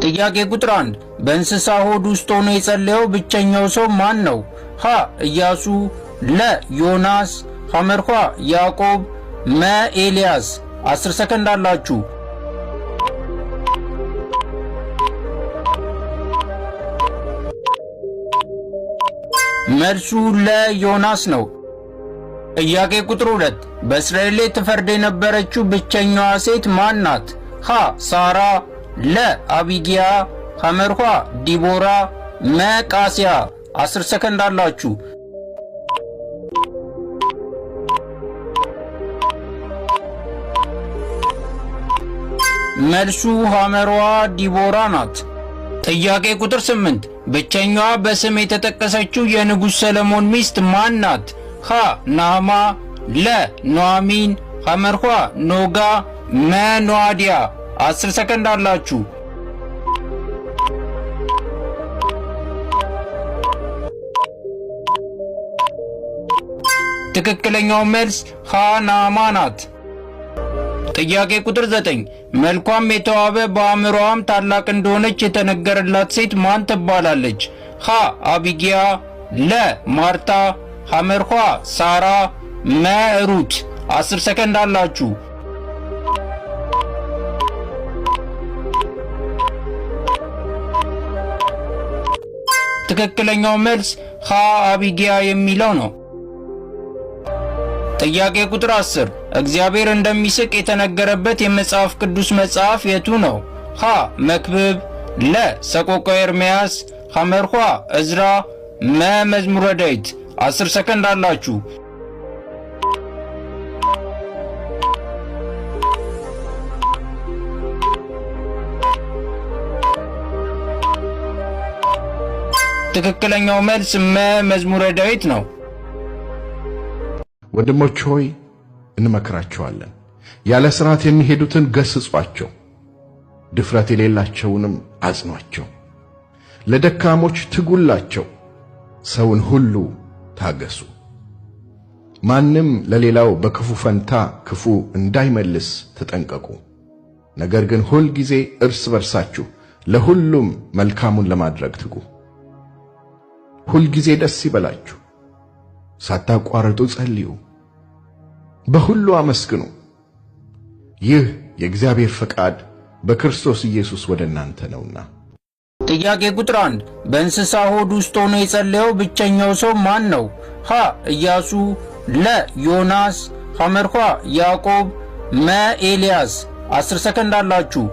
ጥያቄ ቁጥር 1 በእንስሳ ሆድ ውስጥ ሆኖ የጸለየው ብቸኛው ሰው ማን ነው? ሀ ኢያሱ፣ ለ ዮናስ፣ ሐመርኳ ያዕቆብ፣ መ ኤልያስ። 10 ሰከንድ አላችሁ። መልሱ ለዮናስ ነው። ጥያቄ ቁጥር 2 በእስራኤል ላይ ትፈርድ የነበረችው ብቸኛዋ ሴት ማን ናት? ሀ ሳራ፣ ለ አቢጊያ፣ ሐመርኳ ዲቦራ፣ መ ቃሲያ። 10 ሰከንድ አላችሁ። መልሱ ሐመርዋ ዲቦራ ናት። ጥያቄ ቁጥር 8 ብቸኛዋ በስም የተጠቀሰችው የንጉሥ ሰለሞን ሚስት ማን ናት? ሀ ናዕማ፣ ለ ኑኃሚን፣ ሐመርኳ ኖጋ፣ መ ኖዓድያ። 10 ሰከንድ አላችሁ። ትክክለኛው መልስ ሀ ናዕማ ናት። ጥያቄ ቁጥር 9 መልኳም የተዋበ በአእምሮዋም ታላቅ እንደሆነች የተነገረላት ሴት ማን ትባላለች? ሀ አቢጊያ፣ ለ ማርታ፣ ሐመርኳ ሳራ፣ መ ሩት። 10 ሰከንድ አላችሁ። ትክክለኛው መልስ ሀ አቢጊያ የሚለው ነው። ጥያቄ ቁጥር 10 እግዚአብሔር እንደሚስቅ የተነገረበት የመጽሐፍ ቅዱስ መጽሐፍ የቱ ነው? ሀ መክብብ፣ ለ ሰቆቃወ ኤርምያስ፣ ሐመርኳ ዕዝራ፣ መ መዝሙረ ዳዊት። 10 ሰከንድ አላችሁ። ትክክለኛው መልስ መ መዝሙረ ዳዊት ነው። ወንድሞች ሆይ እንመክራቸዋለን፣ ያለ ሥርዓት የሚሄዱትን ገስጿቸው፣ ድፍረት የሌላቸውንም አጽኗቸው፣ ለደካሞች ትጉላቸው፣ ሰውን ሁሉ ታገሱ። ማንም ለሌላው በክፉ ፈንታ ክፉ እንዳይመልስ ተጠንቀቁ። ነገር ግን ሁል ጊዜ እርስ በርሳችሁ ለሁሉም መልካሙን ለማድረግ ትጉ። ሁል ጊዜ ደስ ይበላችሁ፣ ሳታቋርጡ ጸልዩ፣ በሁሉ አመስግኑ። ይህ የእግዚአብሔር ፈቃድ በክርስቶስ ኢየሱስ ወደ እናንተ ነውና። ጥያቄ ቁጥር 1 በእንስሳ ሆድ ውስጥ ሆኖ የጸለየው ብቸኛው ሰው ማን ነው? ሀ ኢያሱ፣ ለ ዮናስ፣ ሐመርኳ ያዕቆብ፣ መ ኤልያስ። 10 ሰከንድ አላችሁ።